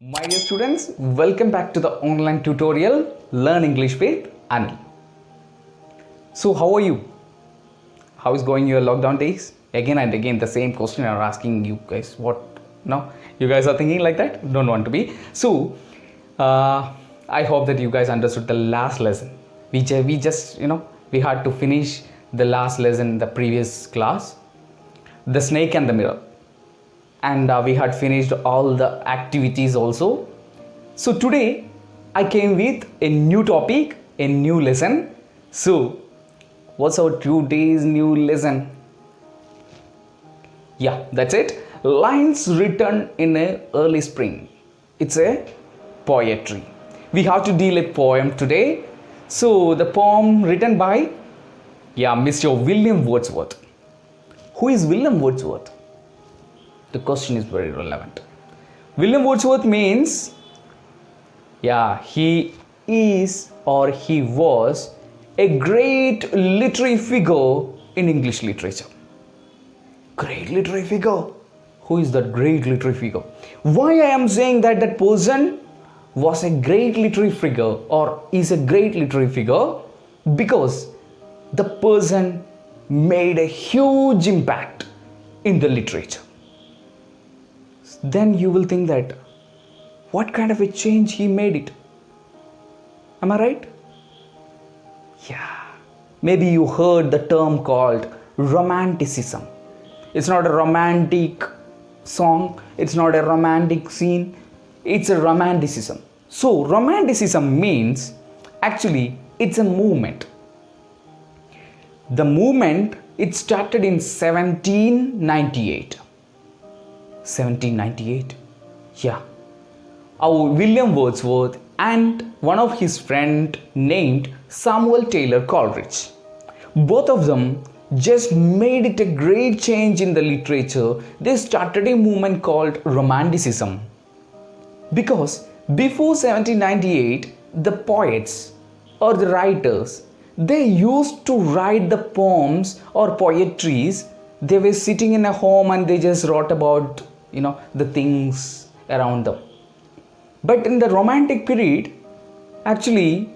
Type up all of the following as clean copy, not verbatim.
My dear students, welcome back to the online tutorial Learn English with Anil. So how are you? How is going your lockdown days? Again and again the same question I'm asking you guys. What? No? You guys are thinking like that? Don't want to be. So I hope that you guys understood the last lesson. We just we had to finish the last lesson in the previous class. The snake and the mirror. And we had finished all the activities also. So today I came with a new topic, a new lesson. So what's our today's new lesson? Yeah, that's it. Lines written in a early spring. It's a poetry. We have to deal a poem today. So the poem written by Mr. William Wordsworth. Who is William Wordsworth? The question is very relevant. William Wordsworth means, he is or he was a great literary figure in English literature. Great literary figure. Who is that great literary figure? Why I am saying that that person was a great literary figure or is a great literary figure? Because the person made a huge impact in the literature. Then you will think that what kind of a change he made it. Am I right? Yeah. Maybe you heard the term called romanticism. It's not a romantic song. It's not a romantic scene. It's a romanticism. So romanticism means actually it's a movement. The movement, it started in 1798. 1798. Our William Wordsworth and one of his friend named Samuel Taylor Coleridge. Both of them just made it a great change in the literature. They started a movement called Romanticism. Because before 1798, the poets or the writers, they used to write the poems or poetries. They were sitting in a home and they just wrote about the things around them. But in the romantic period, actually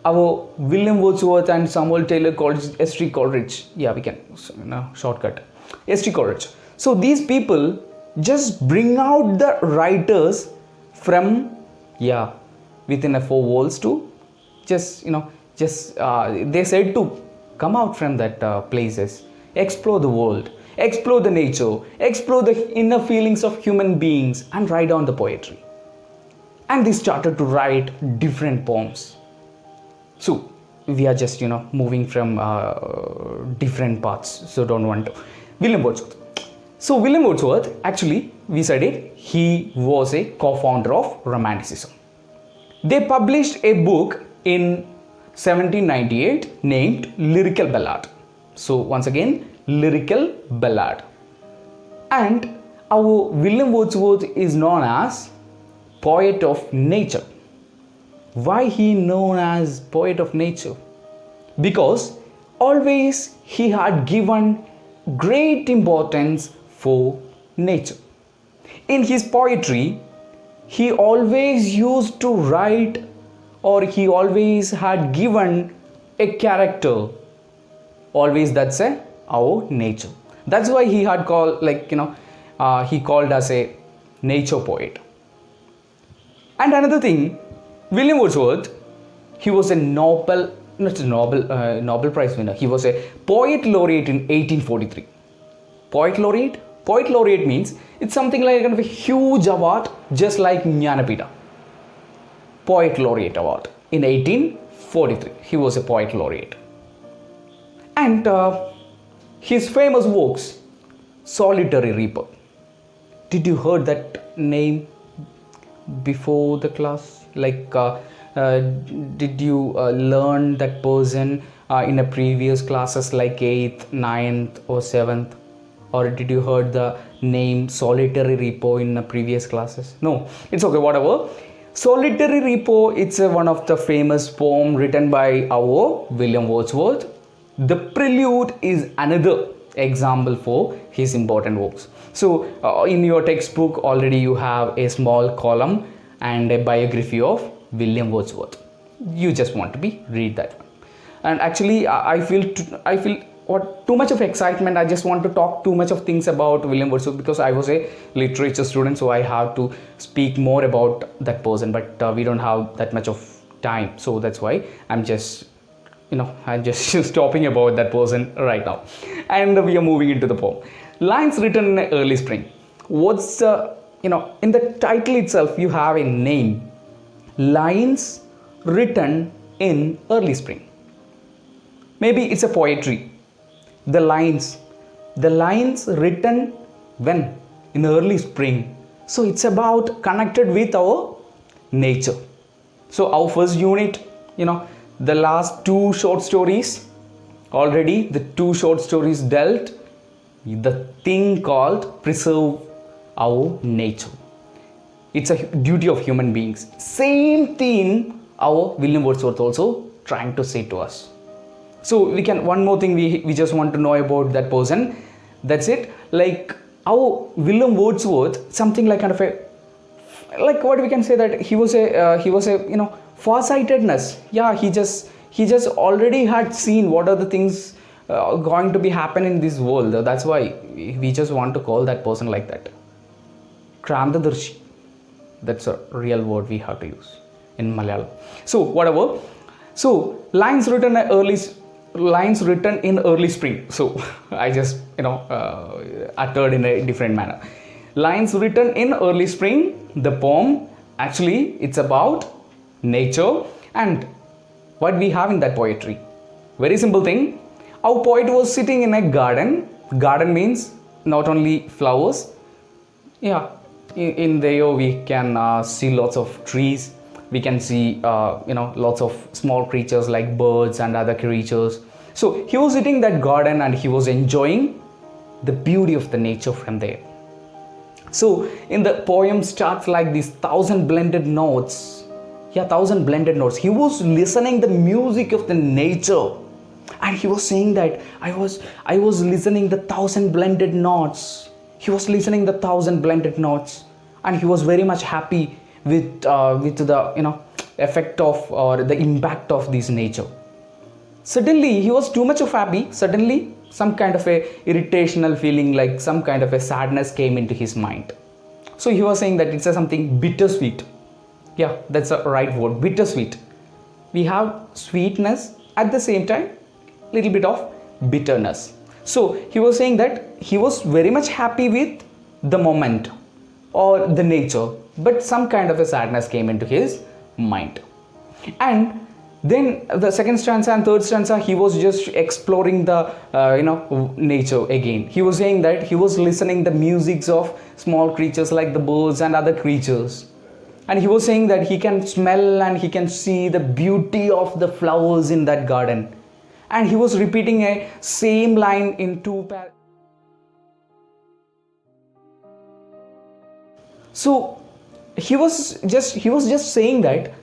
our William Wordsworth and Samuel Taylor Coleridge, S.T. Coleridge, we can shortcut, S.T. Coleridge. So these people just bring out the writers from within a four walls to they said to come out from that places, explore the world, explore the nature, explore the inner feelings of human beings and write down the poetry. And they started to write different poems. So we are just moving from different paths, so don't want to. William Wordsworth. So William Wordsworth, actually we said it, he was a co-founder of Romanticism. They published a book in 1798 named Lyrical Ballad. So once again, Lyrical Ballad. And our William Wordsworth is known as poet of nature. Why he known as poet of nature? Because always he had given great importance for nature. In his poetry, he always used to write or he always had given a character. Always that's our nature. That's why he had called he called us a nature poet. And another thing, William Wordsworth, he was a Nobel Prize winner. He was a poet laureate in 1843. Poet laureate? Poet laureate means it's something like kind of a huge award, just like Jnanapita. Poet laureate award in 1843. He was a poet laureate. And his famous works, Solitary Reaper. Did you heard that name before the class? Did you learn that person in a previous classes like 8th, 9th or 7th? Or did you heard the name Solitary Reaper in the previous classes? No, it's okay, whatever. Solitary Reaper, it's one of the famous poem written by our William Wordsworth. The Prelude is another example for his important works. So in your textbook already you have a small column and a biography of William Wordsworth. You just want to be read that one. And actually I feel what too much of excitement. I just want to talk too much of things about William Wordsworth because I was a literature student, so I have to speak more about that person, but we don't have that much of time, so that's why I'm just stopping about that person right now. And we are moving into the poem. Lines written in early spring. What's in the title itself you have a name, lines written in early spring. Maybe it's a poetry. The lines written when? In early spring. So it's about connected with our nature. So our first unit, the last two short stories, already the two short stories dealt the thing called preserve our nature. It's a duty of human beings. Same theme our William Wordsworth also trying to say to us. So we can, one more thing we just want to know about that person. That's it. Like our William Wordsworth, something like kind of a, like what we can say, that he was a farsightedness. Yeah, he just already had seen what are the things going to be happen in this world. That's why we just want to call that person like that. Krantadarshi. That's a real word we have to use in Malayalam. So whatever. So lines written in early spring. So I just uttered in a different manner. Lines written in early spring. The poem, actually it's about nature and what we have in that poetry. Very simple thing. Our poet was sitting in a garden. Garden means not only flowers. Yeah, in there we can see lots of trees. We can see lots of small creatures like birds and other creatures. So he was sitting in that garden and he was enjoying the beauty of the nature from there. So in the poem starts like these 1,000 blended notes. Yeah, 1,000 blended notes. He was listening the music of the nature, and he was saying that I was listening the 1,000 blended notes. He was listening the 1,000 blended notes, and he was very much happy with the effect of or the impact of this nature. Suddenly he was too much of happy. Suddenly some kind of a irritational feeling, like some kind of a sadness came into his mind. So he was saying that it's something bittersweet. Yeah, that's a right word, bittersweet. We have sweetness at the same time, little bit of bitterness. So he was saying that he was very much happy with the moment or the nature, but some kind of a sadness came into his mind. And then the second stanza and third stanza, he was just exploring the nature again. He was saying that he was listening the musics of small creatures like the birds and other creatures, and he was saying that he can smell and he can see the beauty of the flowers in that garden. And he was repeating a same line in two So he was just saying that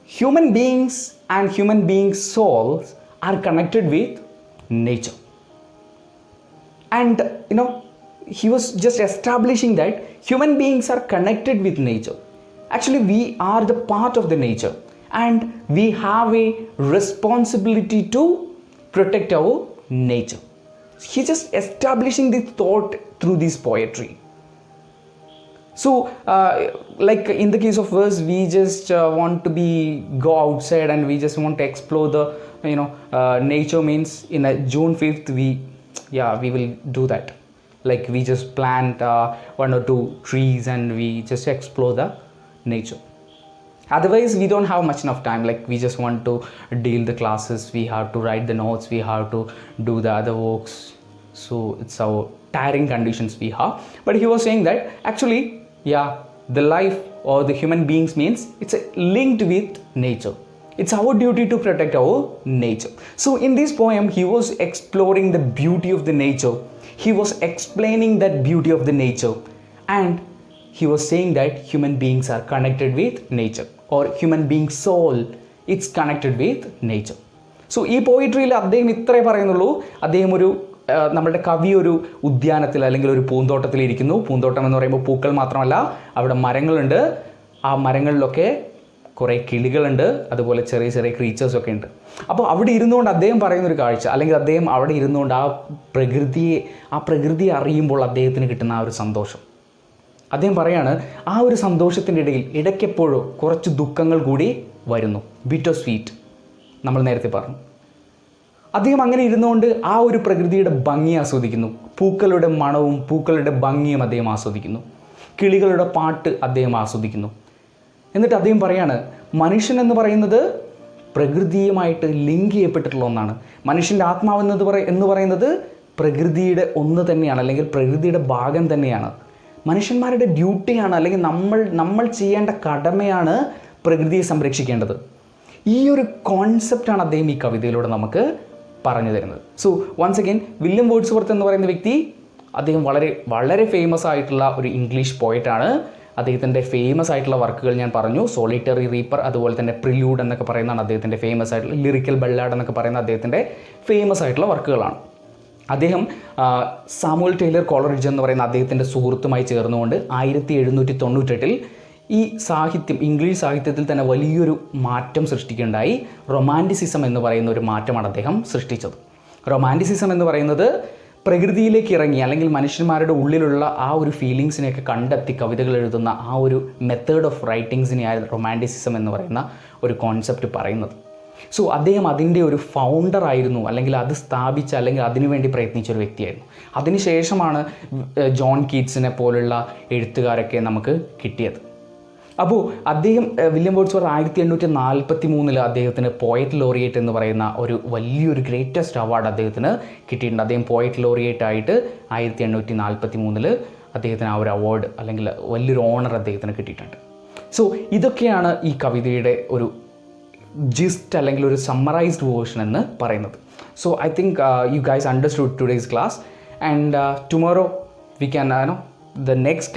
human beings and human beings' souls are connected with nature. And he was just establishing that human beings are connected with nature. Actually, we are the part of the nature, and we have a responsibility to protect our nature. He just establishing this thought through this poetry. So like in the case of us, we just want to go outside and we just want to explore the nature. Means in June 5th we will do that. Like we just plant 1 or 2 trees and we just explore the nature. Otherwise we don't have much enough time. Like we just want to deal the classes, we have to write the notes, we have to do the other works. So it's our tiring conditions we have. But he was saying that actually the life or the human beings means it's linked with nature. It's our duty to protect our nature. So in this poem he was exploring the beauty of the nature. He was explaining that beauty of the nature, and he was saying that human beings are connected with nature, or human being's soul, it's connected with nature. So ഈ പോയിട്രിയിൽ അദ്ദേഹം ഇത്രേ പറയുന്നുള്ളൂ. അദ്ദേഹം നമ്മളുടെ കവി ഒരു ഉദ്യാനത്തിൽ അല്ലെങ്കിൽ ഒരു പൂന്തോട്ടത്തിൽ ഇരിക്കുന്നു. പൂന്തോട്ടം എന്ന് പറയുമ്പോൾ പൂക്കൾ മാത്രമല്ല, അവിടെ മരങ്ങളുണ്ട്, ആ മരങ്ങളിലൊക്കെ കുറേ കിളികളുണ്ട്, അതുപോലെ ചെറിയ ചെറിയ ക്രീച്ചേഴ്സൊക്കെ ഉണ്ട്. അപ്പോൾ അവിടെ ഇരുന്നുകൊണ്ട് അദ്ദേഹം പറയുന്നൊരു കാഴ്ച, അല്ലെങ്കിൽ അദ്ദേഹം അവിടെ ഇരുന്നുകൊണ്ട് ആ പ്രകൃതിയെ അറിയുമ്പോൾ അദ്ദേഹത്തിന് കിട്ടുന്ന ആ ഒരു സന്തോഷം, അദ്ദേഹം പറയാണ്, ആ ഒരു സന്തോഷത്തിൻ്റെ ഇടയിൽ ഇടയ്ക്കെപ്പോഴോ കുറച്ച് ദുഃഖങ്ങൾ കൂടി വരുന്നു. ബിറ്റർ സ്വീറ്റ് നമ്മൾ നേരത്തെ പറഞ്ഞു. അദ്ദേഹം അങ്ങനെ ഇരുന്നുകൊണ്ട് ആ ഒരു പ്രകൃതിയുടെ ഭംഗി ആസ്വദിക്കുന്നു. പൂക്കളുടെ മണവും പൂക്കളുടെ ഭംഗിയും അദ്ദേഹം ആസ്വദിക്കുന്നു. കിളികളുടെ പാട്ട് അദ്ദേഹം ആസ്വദിക്കുന്നു. എന്നിട്ട് അദ്ദേഹം പറയാണ്, മനുഷ്യൻ എന്ന് പറയുന്നത് പ്രകൃതിയുമായിട്ട് ലിങ്ക് ചെയ്യപ്പെട്ടിട്ടുള്ള ഒന്നാണ്. മനുഷ്യൻ്റെ ആത്മാവ് എന്ന് പറയുന്നത് പ്രകൃതിയുടെ ഒന്ന് തന്നെയാണ്, അല്ലെങ്കിൽ പ്രകൃതിയുടെ ഭാഗം തന്നെയാണ്. മനുഷ്യന്മാരുടെ ഡ്യൂട്ടിയാണ്, അല്ലെങ്കിൽ നമ്മൾ ചെയ്യേണ്ട കടമയാണ് പ്രകൃതിയെ സംരക്ഷിക്കേണ്ടത്. ഈ ഒരു കോൺസെപ്റ്റാണ് അദ്ദേഹം ഈ കവിതയിലൂടെ നമുക്ക് പറഞ്ഞു തരുന്നത്. So once again, William Wordsworth എന്ന് പറയുന്ന വ്യക്തി, അദ്ദേഹം വളരെ വളരെ ഫേമസ് ആയിട്ടുള്ള ഒരു ഇംഗ്ലീഷ് പോയറ്റാണ്. അദ്ദേഹത്തിൻ്റെ ഫേമസ് ആയിട്ടുള്ള വർക്കുകൾ ഞാൻ പറഞ്ഞു, സോളിറ്ററി റീപ്പർ, അതുപോലെ തന്നെ പ്രിലൂഡ് എന്നൊക്കെ പറയുന്നതാണ് അദ്ദേഹത്തിൻ്റെ ഫേമസ് ആയിട്ടുള്ള, ലിറിക്കൽ ബല്ലാഡ് എന്നൊക്കെ പറയുന്ന അദ്ദേഹത്തിൻ്റെ ഫേമസ് ആയിട്ടുള്ള വർക്കുകളാണ്. അദ്ദേഹം സാമുവൽ ടൈലർ കോളറിഡ്ജ് എന്ന് പറയുന്ന അദ്ദേഹത്തിൻ്റെ സുഹൃത്തുമായി ചേർന്നുകൊണ്ട് 1798 ഈ സാഹിത്യം, ഇംഗ്ലീഷ് സാഹിത്യത്തിൽ തന്നെ വലിയൊരു മാറ്റം സൃഷ്ടിക്കുകയുണ്ടായി. റൊമാൻറ്റിസിസം എന്ന് പറയുന്ന ഒരു മാറ്റമാണ് അദ്ദേഹം സൃഷ്ടിച്ചത്. റൊമാൻറ്റിസിസം എന്ന് പറയുന്നത് പ്രകൃതിയിലേക്ക് ഇറങ്ങി, അല്ലെങ്കിൽ മനുഷ്യന്മാരുടെ ഉള്ളിലുള്ള ആ ഒരു ഫീലിങ്സിനെയൊക്കെ കണ്ടെത്തി കവിതകൾ എഴുതുന്ന ആ ഒരു മെത്തേഡ് ഓഫ് റൈറ്റിങ്സിനെയാണ് റൊമാൻറ്റിസിസം എന്ന് പറയുന്ന ഒരു കോൺസെപ്റ്റ് പറയുന്നത്. സോ അദ്ദേഹം അതിൻ്റെ ഒരു ഫൗണ്ടർ ആയിരുന്നു, അല്ലെങ്കിൽ അത് സ്ഥാപിച്ച, അല്ലെങ്കിൽ അതിനുവേണ്ടി പ്രയത്നിച്ച ഒരു വ്യക്തിയായിരുന്നു. അതിനുശേഷമാണ് ജോൺ കീറ്റ്സിനെ പോലുള്ള എഴുത്തുകാരൊക്കെ നമുക്ക് കിട്ടിയത്. അപ്പോൾ അദ്ദേഹം, വില്യം വേർഡ്സ്വർത്ത് 1843 അദ്ദേഹത്തിന് പോയറ്റ് ലോറിയേറ്റ് എന്ന് പറയുന്ന ഒരു വലിയൊരു ഗ്രേറ്റസ്റ്റ് അവാർഡ് അദ്ദേഹത്തിന് കിട്ടിയിട്ടുണ്ട്. അദ്ദേഹം പോയറ്റ് ലോറിയേറ്റ് ആയിട്ട് 1843 അദ്ദേഹത്തിന് ആ ഒരു അവാർഡ്, അല്ലെങ്കിൽ വലിയൊരു ഓണർ അദ്ദേഹത്തിന് കിട്ടിയിട്ടുണ്ട്. സോ ഇതൊക്കെയാണ് ഈ കവിതയുടെ ഒരു ജിസ്റ്റ്, അല്ലെങ്കിൽ ഒരു സമ്മറൈസ്ഡ് വേർഷൻ എന്ന് പറയുന്നത്. So I think you guys understood today's class, and tomorrow we can the next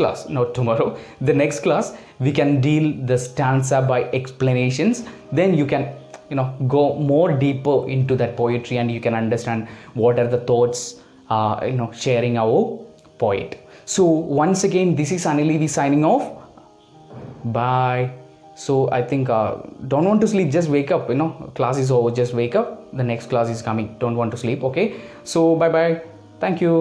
class we can deal the stanza by explanations. Then you can go more deeper into that poetry, and you can understand what are the thoughts sharing our poet. So once again, this is Anil signing off. Bye. So I think don't want to sleep, just wake up, class is over, just wake up, the next class is coming, don't want to sleep. Okay, so bye bye, thank you.